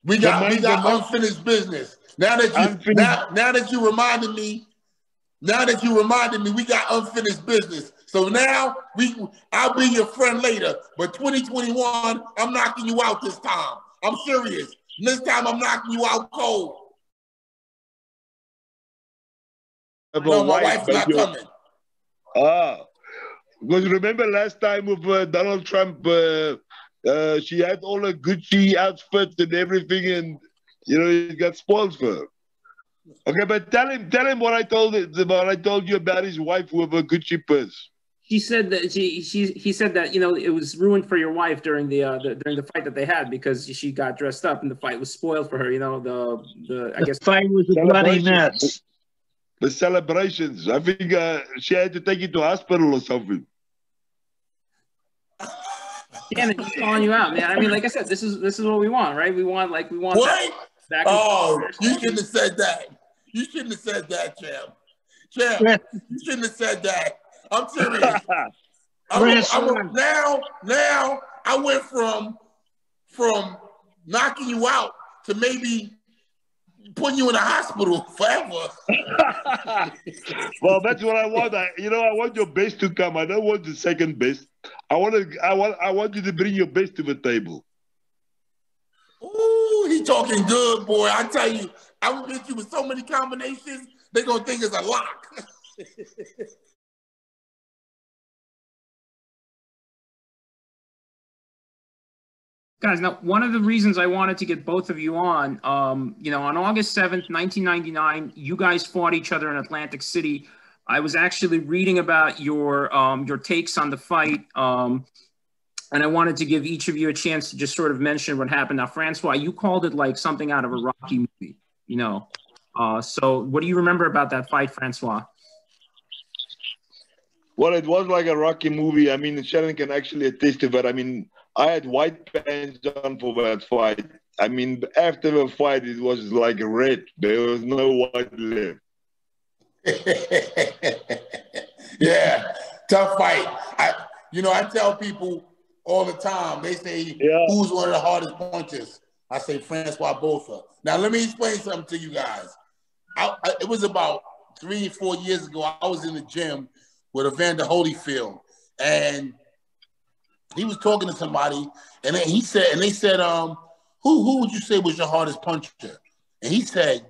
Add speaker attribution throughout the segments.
Speaker 1: We got unfinished business. Now that you reminded me, we got unfinished business. So now I'll be your friend later. But 2021, I'm knocking you out this time. I'm serious. This time I'm knocking you out cold. No, my wife's not coming.
Speaker 2: Because remember last time with Donald Trump, she had all a Gucci outfit and everything, and it got spoiled for her. Okay, but tell him what I told you about his wife with a Gucci purse.
Speaker 3: He said that he said that it was ruined for your wife during the fight that they had because she got dressed up and the fight was spoiled for her. I guess
Speaker 4: fight was a bloody mess.
Speaker 2: The celebrations. I think she had to take you to hospital or something.
Speaker 3: Damn it, he's calling you out, man. I mean, like I said, this is what we want, right? We want
Speaker 1: what? You shouldn't have said that. You shouldn't have said that, Champ. Champ, you shouldn't have said that. I'm serious. Now I went from knocking you out to maybe putting you in a hospital forever.
Speaker 2: Well, that's what I want. I want your best to come. I don't want the second best. I want you to bring your best to the table.
Speaker 1: Ooh, he talking good, boy. I tell you, I will hit you with so many combinations, they're gonna think it's a lock.
Speaker 3: Guys, now one of the reasons I wanted to get both of you on August 7th, 1999, you guys fought each other in Atlantic City. I was actually reading about your takes on the fight, and I wanted to give each of you a chance to just sort of mention what happened. Now, Francois, you called it like something out of a Rocky movie, So what do you remember about that fight, Francois?
Speaker 2: Well, it was like a Rocky movie. I mean, Shannon can actually attest to that. I mean, I had white pants on for that fight. I mean, after the fight, it was like red. There was no white left.
Speaker 1: Yeah, tough fight. I tell people all the time, they say, who's one of the hardest punchers? I say Francois Botha. Now, let me explain something to you guys. It was about 3 or 4 years ago. I was in the gym with Evander Holyfield, and he was talking to somebody, and then they said, who would you say was your hardest puncher? And he said,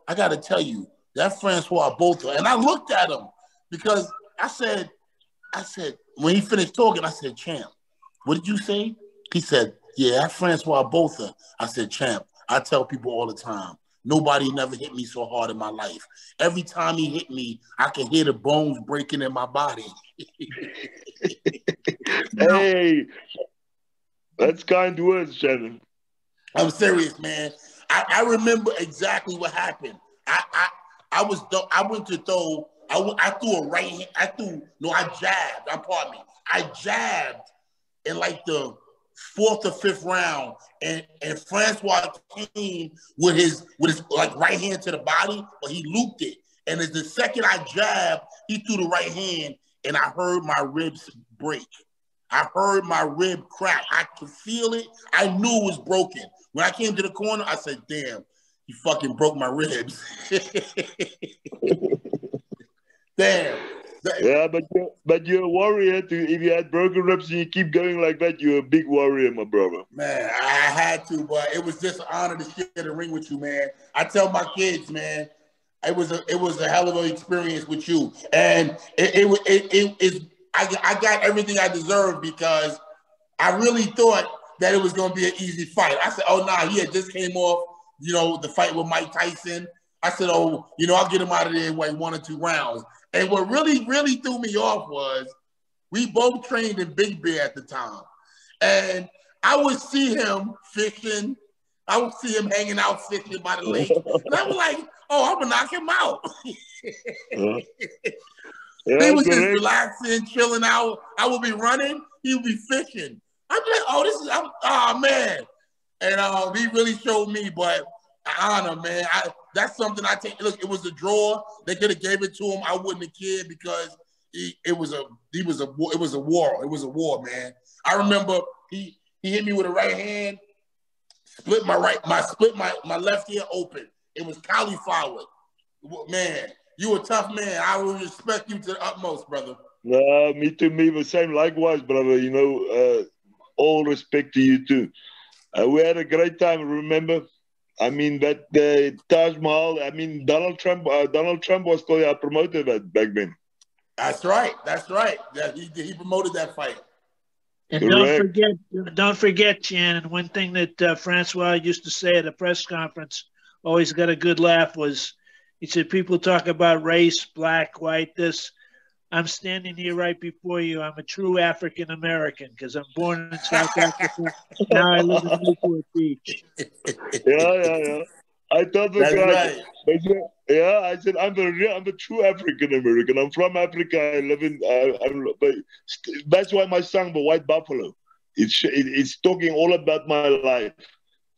Speaker 1: I got to tell you, that Francois Botha. And I looked at him because I said, when he finished talking, I said, Champ, what did you say? He said, yeah, that Francois Botha. I said, Champ, I tell people all the time, nobody never hit me so hard in my life. Every time he hit me, I could hear the bones breaking in my body.
Speaker 2: Hey, that's kind words, Shannon.
Speaker 1: I'm serious, man. I remember exactly what happened. I went to throw. I threw a right hand. I jabbed. Pardon me. I jabbed in like the 4th or 5th round, and Francois came with his like right hand to the body, but he looped it. And as the second I jabbed, he threw the right hand, and I heard my ribs break. I heard my rib crack. I could feel it. I knew it was broken. When I came to the corner, I said, damn, he fucking broke my ribs. Damn.
Speaker 2: Yeah, but you're a warrior too. If you had broken ribs and you keep going like that, you're a big warrior, my brother.
Speaker 1: Man, I had to, but it was just an honor to share the ring with you, man. I tell my kids, man, it was a hell of an experience with you, and I got everything I deserved because I really thought that it was going to be an easy fight. I said, oh, nah, he had just came off, the fight with Mike Tyson. I said, oh, I'll get him out of there in like 1 or 2 rounds. And what really, really threw me off was we both trained in Big Bear at the time. And I would see him fishing. I would see him hanging out fishing by the lake. And I was like, oh, I'm going to knock him out. He was just relaxing, chilling out. I would be running. He would be fishing. I'm like, oh, man. And he really showed me, but honor, man. That's something I take. Look, it was a draw. They could have gave it to him. I wouldn't have cared because it was a war. It was a war, man. I remember he hit me with a right hand, split my left ear open. It was cauliflower. Man, you a tough man. I will respect you to the utmost, brother.
Speaker 2: Me too, the same. Likewise, brother. You know, all respect to you too. We had a great time, remember? I mean, that Taj Mahal, I mean, Donald Trump was still our promoter back then.
Speaker 1: That's right. Yeah, he promoted that fight.
Speaker 4: And
Speaker 2: Correct.
Speaker 4: don't forget, Shannon, one thing that Francois used to say at a press conference, always got a good laugh, was he said, people talk about race, black, white, this. I'm standing here right before you. I'm a true African American because I'm born in South Africa. Now I live in Newport Beach.
Speaker 2: Yeah. I told the
Speaker 1: That's
Speaker 2: guy,
Speaker 1: right.
Speaker 2: I said, I'm a true African American. I'm from Africa. I live in. That's why my song, "The White Buffalo," it's talking all about my life.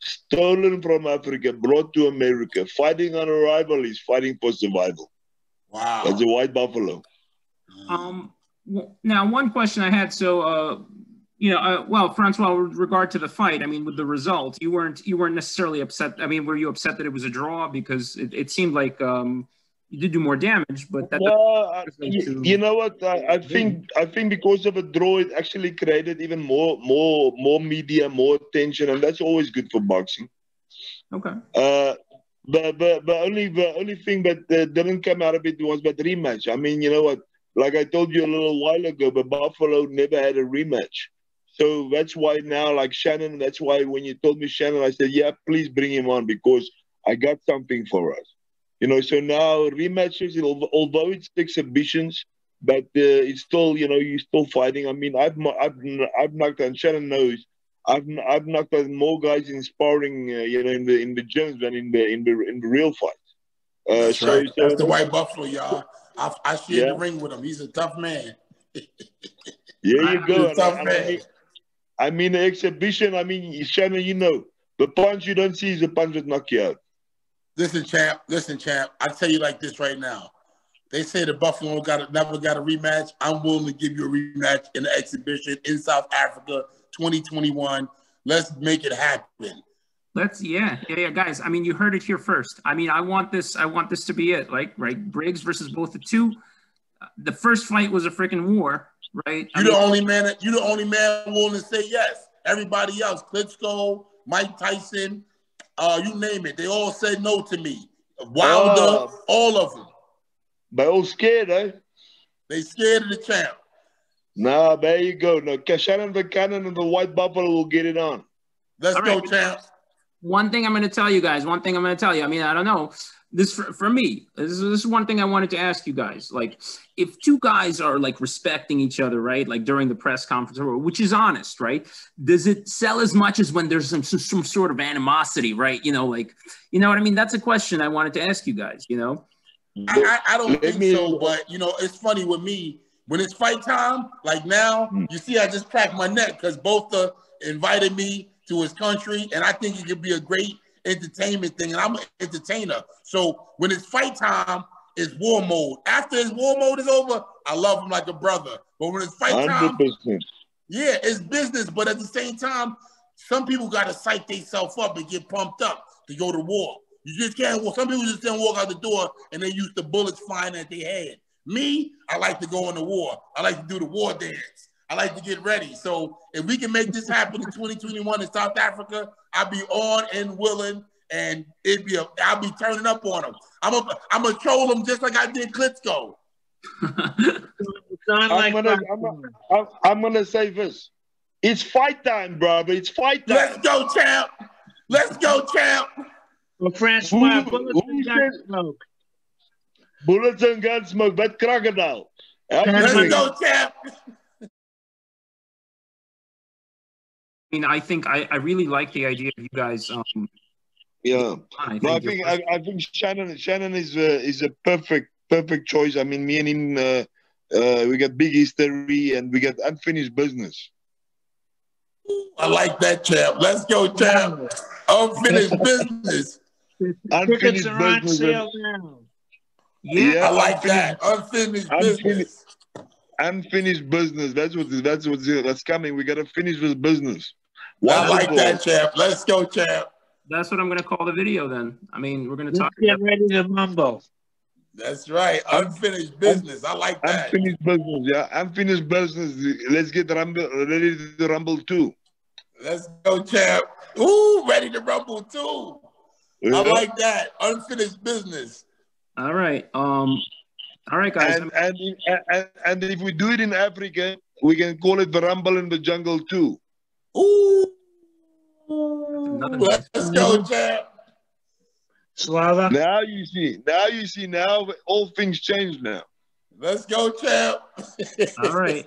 Speaker 2: Stolen from Africa, brought to America. Fighting on arrival is fighting for survival.
Speaker 1: Wow.
Speaker 2: That's a White Buffalo.
Speaker 3: Now, one question I had. So, well, Francois, with regard to the fight, I mean, with the result, you weren't necessarily upset. I mean, were you upset that it was a draw? Because it seemed like you did do more damage, but that.
Speaker 2: You know what? I think because of a draw, it actually created even more media, more attention, and that's always good for boxing.
Speaker 3: Okay.
Speaker 2: The only thing that didn't come out of it was the rematch. I mean, you know what? Like I told you a little while ago, but Buffalo never had a rematch. So that's why now, like Shannon, that's why when you told me Shannon, I said, yeah, please bring him on because I got something for us. You know, so now rematches, although it's exhibitions, but it's still, you know, you're still fighting. I mean, I've knocked on, Shannon knows, I've knocked on more guys in sparring, you know, in the gyms than in the real fights.
Speaker 1: That's right. That's the White Buffalo, y'all. I shared the ring with him. He's a tough man.
Speaker 2: There you go.
Speaker 1: Tough man.
Speaker 2: I mean, the exhibition, I mean, Shannon, you know, the punch you don't see is the punch that knock you out.
Speaker 1: Listen, champ. I'll tell you like this right now. They say the Buffalo never got a rematch. I'm willing to give you a rematch in the exhibition in South Africa, 2021. Let's make it happen.
Speaker 3: Yeah, guys. I mean, you heard it here first. I mean, I want this to be it. Like, right, Briggs versus Botha 2. The first fight was a freaking war, right?
Speaker 1: You're the only man willing to say yes. Everybody else, Klitschko, Mike Tyson, you name it, they all said no to me. Wilder, all of them.
Speaker 2: They all scared, eh?
Speaker 1: They scared of the champ.
Speaker 2: Nah, there you go. No, Shannon the Cannon and the White Buffalo will get it on.
Speaker 1: Let's go, champ.
Speaker 3: One thing I'm going to tell you guys. I mean, I don't know. This for me. This is one thing I wanted to ask you guys. Like, if two guys are like respecting each other, right? Like during the press conference, which is honest, right? Does it sell as much as when there's some sort of animosity, right? You know, like, you know what I mean? That's a question I wanted to ask you guys. You know,
Speaker 1: I don't think so, but you know, it's funny with me when it's fight time. Like now, you see, I just cracked my neck because Botha invited me to his country, and I think it could be a great entertainment thing, and I'm an entertainer. So when it's fight time, it's war mode. After his war mode is over, I love him like a brother. But when it's fight time,
Speaker 2: 100%.
Speaker 1: Yeah, it's business. But at the same time, some people got to psych themselves up and get pumped up to go to war. You just can't walk. Some people just can't walk out the door and they use the bullets flying at their head. Me, I like to go into war. I like to do the war dance. I like to get ready. So if we can make this happen in 2021 in South Africa, I'll be on and willing, and I'll be turning up on them. I'm gonna troll them just like I did Klitschko.
Speaker 2: I'm gonna say this. It's fight time, brother. It's fight time.
Speaker 1: Let's go, champ. Let's go, champ.
Speaker 4: Well, Francois, bullets and gunsmoke.
Speaker 2: Bullets and gunsmoke, but crocodile.
Speaker 1: Let's go, champ.
Speaker 3: I mean, I think I really like the idea of you guys.
Speaker 2: Yeah, I think Shannon is a perfect choice. I mean, me and him, we got big history and we got unfinished business.
Speaker 1: I like that, champ. Let's go, champ. Unfinished business.
Speaker 4: Tickets are on sale now.
Speaker 1: Yeah, I like that. Unfinished business.
Speaker 2: Unfinished business. That's coming. We got to finish this business.
Speaker 1: I like that, champ. Let's go, champ.
Speaker 3: That's what I'm going to call the video then. I mean, we're going to
Speaker 4: Let's
Speaker 3: talk.
Speaker 4: get ready to mumble.
Speaker 1: That's right. Unfinished business. I like that.
Speaker 2: Unfinished business, yeah. Unfinished business. Let's get ready to rumble too.
Speaker 1: Let's go, champ. Ooh, ready to rumble too. Yeah. I like that. Unfinished business.
Speaker 3: All right. All right, guys.
Speaker 2: And if we do it in Africa, we can call it the rumble in the jungle too.
Speaker 1: Ooh. Let's go, champ.
Speaker 4: Slava.
Speaker 2: Now you see. Now all things change now.
Speaker 1: Let's go, champ.
Speaker 3: All right.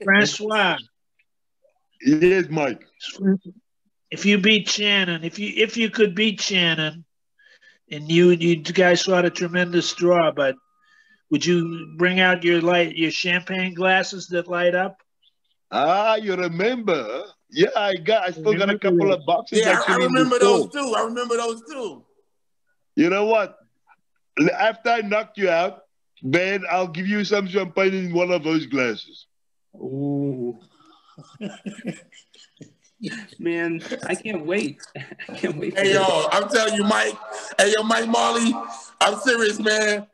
Speaker 4: Francois.
Speaker 2: Yes, Mike.
Speaker 4: If you beat Shannon, if you could beat Shannon, and you guys fought a tremendous draw, but would you bring out your champagne glasses that light up?
Speaker 2: Ah, you remember? Yeah, I still got a couple of boxes.
Speaker 1: Yeah, I remember those too. I remember those too.
Speaker 2: You know what? After I knocked you out, then I'll give you some champagne in one of those glasses.
Speaker 3: Ooh. Man, I can't wait. I can't wait.
Speaker 1: Hey, yo, I'm telling you, Mike. Hey, yo, Mike Marley, I'm serious, man.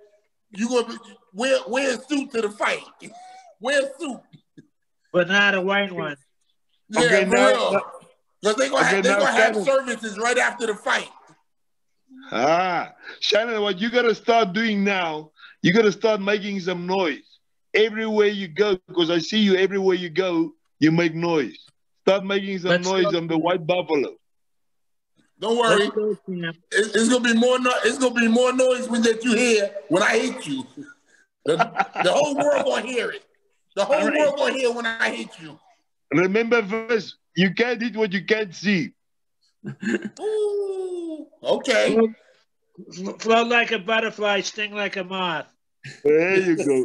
Speaker 1: You gonna wear a suit to the fight. Wear a suit.
Speaker 4: But not a white one.
Speaker 1: Yeah,
Speaker 2: okay,
Speaker 1: for
Speaker 2: now,
Speaker 1: real. Because they're gonna have services right after the fight.
Speaker 2: Shannon, what you got to start doing now, you got to start making some noise everywhere you go, because I see you everywhere you go, you make noise. Start making some noise on the White Buffalo.
Speaker 1: Don't worry. It's gonna be more. It's gonna be more noise that you hear when I hit you. The whole world gonna hear it. The whole world gonna hear when I hit you.
Speaker 2: Remember this: you can't hit what you can't see.
Speaker 1: Ooh, okay.
Speaker 4: Float like a butterfly, sting like a moth.
Speaker 2: There you go.